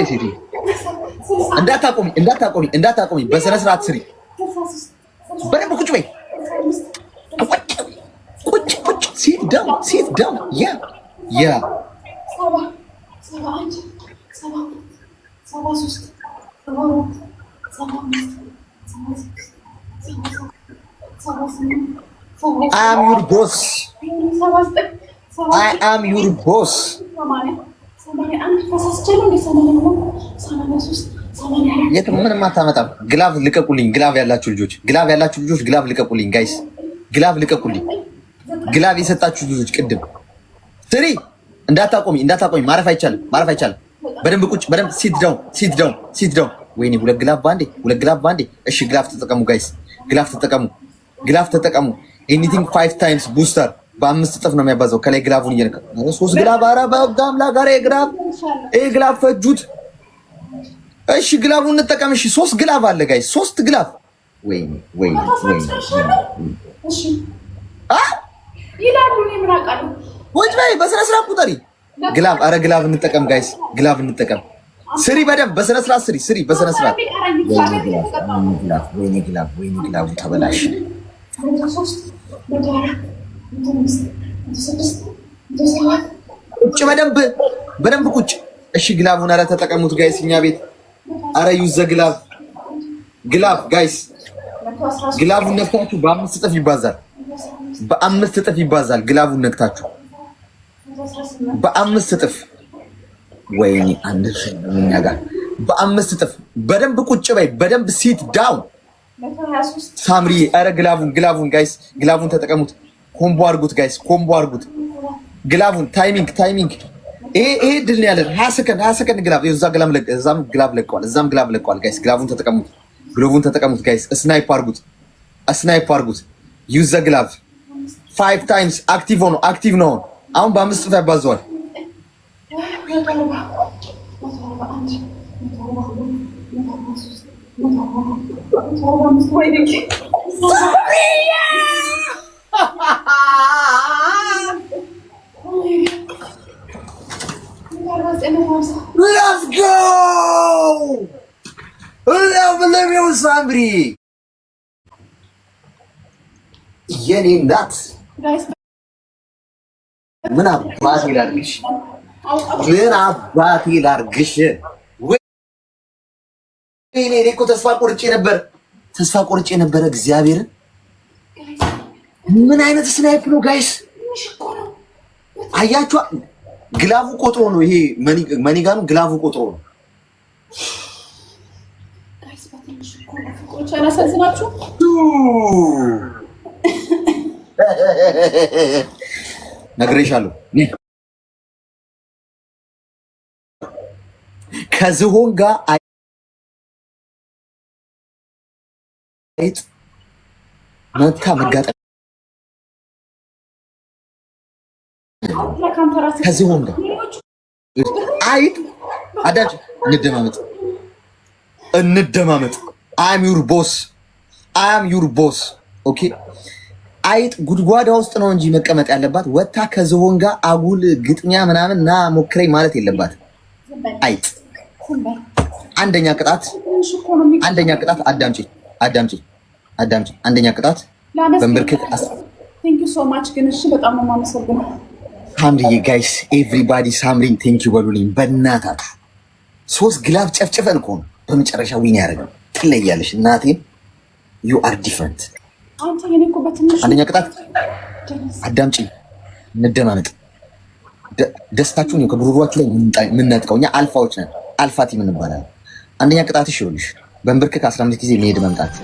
ሴቲ እንዳታቆሚ በስነ ስርዓት ስሪ። በደንብ ቁጭ በይ። ቁጭ ሲት ዳውን ያ I am your boss. I am your boss. የት ምንም አታመጣም። ግላቭ ልቀቁልኝ። ግላቭ ያላችሁ ልጆች ግላቭ ልቀቁልኝ። ጋይስ ግላቭ ልቀቁልኝ። ግላቭ የሰጣችሁ ልጆች ቅድም ስሪ። እንዳታቆሚ ማረፍ አይቻልም። በደንብ ቁጭ። በደንብ ሲት ዳውን። ወይኔ ሁለት ግላቭ ባንዴ። እሺ ግላቭ ተጠቀሙ ጋይስ፣ ግላቭ ተጠቀሙ። ኤኒቲንግ 5 ታይምስ ቡስተር በ5 እጥፍ ነው የሚያባዛው። ከላይ ግላቭን እየነካ 3 ግላቭ። ኧረ በጋምላ ጋር ግላቭ ፈጁት። እሺ ግላቭን እንጠቀም። እሺ 3 ግላቭ አለ ጋይስ፣ 3 ግላቭ። ወይኔ እሺ ይላሉ። እኔ ምን አውቃለሁ? ወጭ በይ በስነ ስርዓት ቁጠሪ። ግላቭ። ኧረ ግላቭ እንጠቀም ጋይስ፣ ግላቭ እንጠቀም። ስሪ በደንብ በስነ ስርዓት ስሪ በስነ ስርዓት። ወይኔ ግላቭ ተበላሽ። ቁጭ በደንብ ቁጭ። እሺ ግላቭን ኧረ ተጠቀሙት ጋይስ፣ እኛ ቤት ኧረ ዩዝ ዘ ግላቭ ጋይስ። ግላቭን ነክታችሁ በ5 እጥፍ ይባዛል። ግላቭን ነክታችሁ በ5 እጥፍ። ወይኔ አንድ ሸኛ ጋር በ5 እጥፍ። በደንብ ቁጭ በይ። በደንብ ሲት ዳውን ሳምሪ። ኧረ ግላቭን ጋይስ፣ ግላቭን ተጠቀሙት። ኮምቦ አድርጉት ጋይስ፣ ግላቭን ታይሚንግ። ይሄ ድል ነው ያለን። 20 ሰከንድ ግላቭ። እዛም ግላቭ ለቀዋል ጋይስ። ግላቭን ተጠቀሙት ጋይስ። ስናይፕ አድርጉት። ዩዝ ዘ ግላቭ 5 ታይምስ። አክቲቭ ነው። አሁን በ5 እጥፍ ያባዘዋል። Let's go! ሳምሪ የኔ እናት ምን አባቴ ላድርግሽ? እኔ እኮ ተስፋ ቆርጬ ነበር። እግዚአብሔርን ምን አይነት ስናይፕ ነው ጋይስ? አያችሁ፣ ግላቡ ቆጥሮ ነው። ይሄ መኒጋኑ ግላቡ ቆጥሮ ነው። ነግሬሻለሁ። ከዝሆን ጋር አይጥ መታ መጋጠም ከዝሆን ጋር አይጥ አዳጭ እንደማመጥ አም ዩር ቦስ ኦኬ። አይጥ ጉድጓዳ ውስጥ ነው እንጂ መቀመጥ ያለባት ወታ ከዝሆን ጋር አጉል ግጥሚያ ምናምን ና ሞክረኝ ማለት የለባት። አይጥ አንደኛ ቅጣት አዳምጪ። አንደኛ ቅጣት በንብርክክ ቴንክ ዩ ሶ ማች። ግን እሺ በጣም ነው የማመሰግነው ሳምሪዬ። ጋይስ ኤቭሪባዲ ሳምሪን ቴንክ ዩ በሉልኝ በእናታችሁ። 3 ግላብ ጨፍጭፈን እኮ ነው በመጨረሻ ዊን ያደረገው። ትለያለሽ እናቴን። ዩ አር ዲፍረንት። አንደኛ ቅጣት አዳምጪ፣ እንደማመጥ ደስታችሁን ከጉሮሯችሁ ላይ የምንነጥቀው እኛ አልፋዎች ነን። አልፋ ቲም እንባላለን። አንደኛ ቅጣት ይኸውልሽ በንብርክክ 15 ጊዜ መሄድ መምጣት።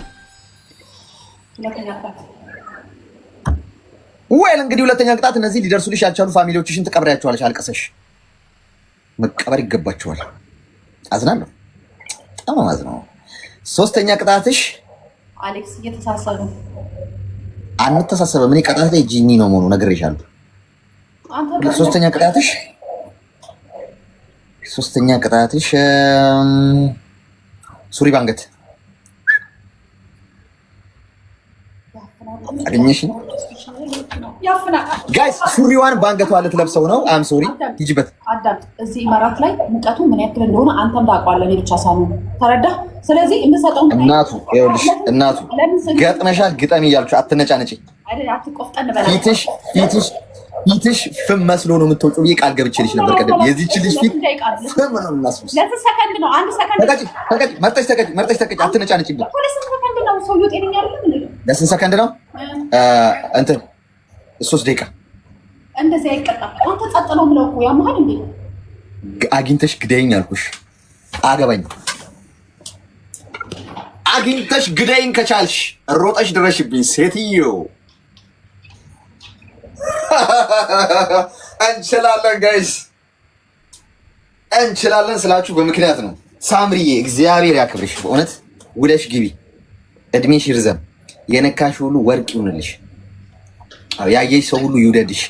ወይል እንግዲህ ሁለተኛ ቅጣት እነዚህ ሊደርሱልሽ ያልቻሉ ፋሚሊዎችሽን ትቀብሪያቸዋለሽ። አልቀሰሽ መቀበር ይገባቸዋል። አዝናለሁ፣ በጣም አዝናለሁ። ሶስተኛ ቅጣትሽ አሌክስ እየተሳሰበ አንተሳሰበ። ምን ቅጣት ላይ ጂኒ ነው መሆኑ ነግሬሻለሁ። ሶስተኛ ቅጣትሽ ሱሪ ባንገት አገኘሽ። ጋይስ ሱሪዋን ባንገቷ ልትለብሰው ነው። አም ሶሪ ሂጂበት። አዳምጥ። እዚህ ኢማራት ላይ ሙቀቱ ምን ያክል እንደሆነ አንተም ታውቀዋለህ፣ እኔ ብቻ ሳልሆን ተረዳ። ስለዚህ የምሰጠው እናቱ ይኸውልሽ፣ እናቱ ገጥመሻል፣ ግጠሚ እያልኩሽ አትነጫነጪ። ፊትሽ ፍም መስሎ ነው የምትወጪው ብዬ ቃል ገብቼልሽ ነበር ቀደም። የዚህች ልጅ ፊት ፍም ነው እናስብስ። ሰከንድ ነው፣ አንድ ሰከንድ ተቀጭ፣ መርጠሽ ተቀጭ፣ አትነጫነጪብኝ። ሰውዬው ጤነኛ አይደለም። ለስንት ሰከንድ ነው? እንትን 3 ደቂቃ። እንደዚህ አይቀጣም። አንተ ጸጥ ነው የምለው እኮ ያመሃል እንዴ? አግኝተሽ ግደይኝ አልኩሽ። አገባኝ። አግኝተሽ ግደይኝ ከቻልሽ ሮጠሽ ድረሽብኝ ሴትዮ። እንችላለን ጋይስ፣ እንችላለን ስላችሁ በምክንያት ነው። ሳምሪዬ እግዚአብሔር ያክብርሽ። በእውነት ውለሽ ግቢ፣ እድሜሽ ይርዘም፣ የነካሽ ሁሉ ወርቅ ይሁንልሽ፣ ያየሽ ሰው ሁሉ ይውደድሽ፣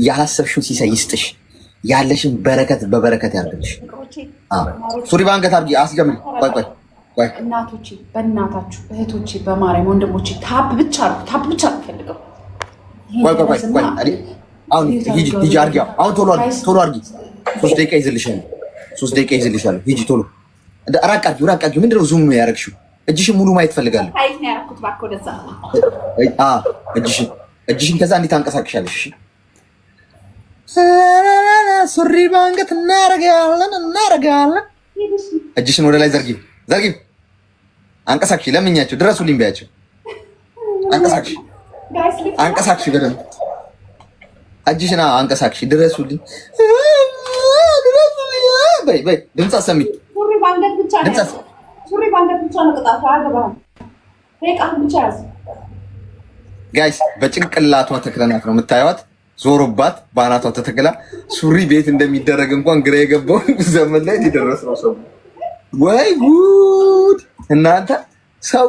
ያላሰብሽውን ሲሳይ ይስጥሽ፣ ያለሽን በረከት በበረከት ያርግልሽ። ሱሪ ባንገት አድርጊ፣ አስጀምሪ። ቆይ እናቶቼ፣ በእናታችሁ እህቶቼ፣ በማርያም ወንድሞቼ ታብ ብቻ ነው፣ ታብ ብቻ ነው ፈልገው። ቆይ አሁን ሂጂ አድርጊ። አሁን ቶሎ አድርጊ። 3 ደቂቃ ይዝልሻል፣ 3 ደቂቃ ይዝልሻል። ሂጂ ቶሎ። ራቅ አድርጊ። ምንድነው ዙም ያደረግሽው? እጅሽን ሙሉ ማየት ፈልጋለሁ። እጅሽን ከዛ እንዴት አንቀሳቅሻለሽ? ሱሪ ባንገት እናረጋለን። እጅሽን ወደ ላይ ዘርጊ፣ አንቀሳቅሽ። ለምኛቸው ድረሱልኝ በያቸው። አንቀሳቅሽ በደንብ እጅሽን አንቀሳቅሽ። ድረሱልኝ በይ። ድምፅ አሰሚ። ሱሪ ባንገት ብቻ ነው ቅጣቱ። አያገባህም። ቃል ብቻ ያዝ። ጋይስ በጭንቅላቷ ተክለናት ነው የምታዩት። ዞሮባት በአናቷ ተተክላ ሱሪ ቤት እንደሚደረግ እንኳን ግራ የገባው ዘመን ላይ ሊደረስ ነው ሰው። ወይ ጉድ እናንተ ሰው!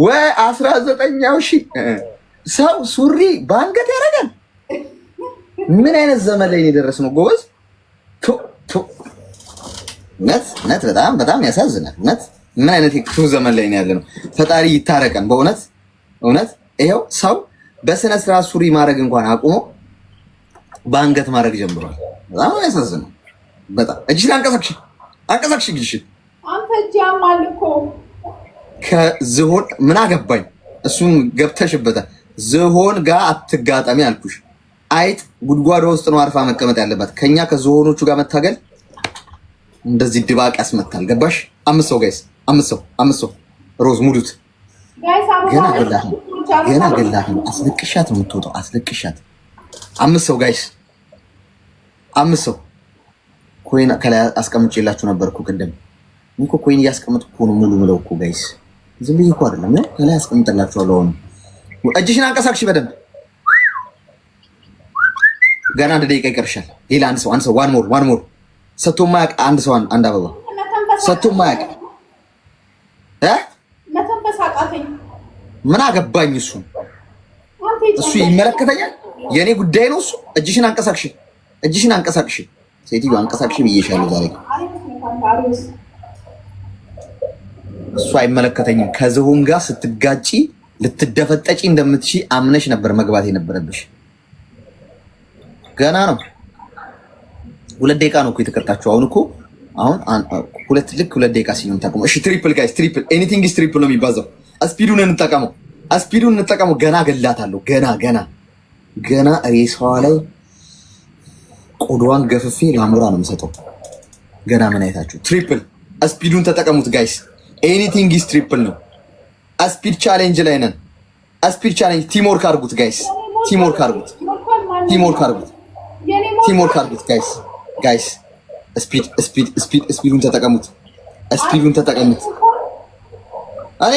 ወይ 19ኛው ሺህ ሰው ሱሪ ባንገት ያደርጋል። ምን አይነት ዘመን ላይ የደረስ ነው ጎበዝ? እውነት በጣም ያሳዝናል። እውነት ምን አይነት የክፉ ዘመን ላይ ነው ያለ ነው። ፈጣሪ ይታረቀን እውነት። ይሄው ሰው በስነ ስርዓት ሱሪ ማድረግ እንኳን አቁሞ በአንገት ማድረግ ጀምሯል። በጣም ያሳዝናል። በጣም እጅሽን አንቀሳቅሽ እጅሽን። አንተ እጅ ያማል እኮ ከዝሆን ምን አገባኝ። እሱን ገብተሽበታል። ዝሆን ጋር አትጋጠሚ አልኩሽ። አይጥ ጉድጓዶ ውስጥ ነው አርፋ መቀመጥ ያለባት። ከኛ ከዝሆኖቹ ጋር መታገል እንደዚህ ድባቅ ያስመታል። ገባሽ? 5 ሰው ጋይስ፣ 5 ሰው ሮዝ ሙሉት። ገና ገላህ አስለቅሻት ነው የምትወጣው። አስለቅሻት። 5 ሰው ጋይስ፣ 5 ሰው። ኮይን ከላይ አስቀምጬላችሁ ነበርኩ ቅድም። እኮ ኮይን እያስቀመጥኩ ነው ሙሉ ምለው እኮ ጋይስ። ዝም ብዬ እኮ አይደለም ከላይ አስቀምጥላችኋለሁ። አሁን እጅሽን አንቀሳቅሽ በደንብ። ገና 1 ደቂቃ ይቀርሻል። ሌላ አንድ ሰው ዋን ሞር ሰጥቶ ማያውቅ አንድ ሰው አንድ አበባ ሰጥቶ ማያውቅ ምን አገባኝ። እሱ ይመለከተኛል፣ የኔ ጉዳይ ነው እሱ። እጅሽን አንቀሳቅሽ ሴትዮ፣ አንቀሳቅሽ ብዬሻለሁ ዛሬ። እሱ አይመለከተኝም። ከዝሆን ጋር ስትጋጪ ልትደፈጠጪ እንደምትሺ አምነሽ ነበር መግባት የነበረብሽ። ገና ነው። 2 ደቂቃ ነው እኮ የተቀጣችሁ። አሁን 2 ደቂቃ ሲሆን ታቆሙ። እሺ ትሪፕል ጋይስ፣ ትሪፕል ኤኒቲንግ ኢዝ ትሪፕል ነው የሚባዛው። ስፒዱን እንጠቀመው። ገና ገላታለሁ። ገና ሬሳዋ ላይ ቆዳዋን ገፍፌ ለአሞራ ነው የምሰጠው። ገና ምን አይታችሁ? ትሪፕል ስፒዱን ተጠቀሙት ጋይስ። ኤኒቲንግ ኢዝ ትሪፕል ነው። ስፒድ ቻሌንጅ ላይ ነን። ስፒድ ቻሌንጅ ቲምወርክ አድርጉት ጋይስ። ቲምወርክ አድርጉት ጋይስ። ስፒዱን ተጠቀሙት። እኔ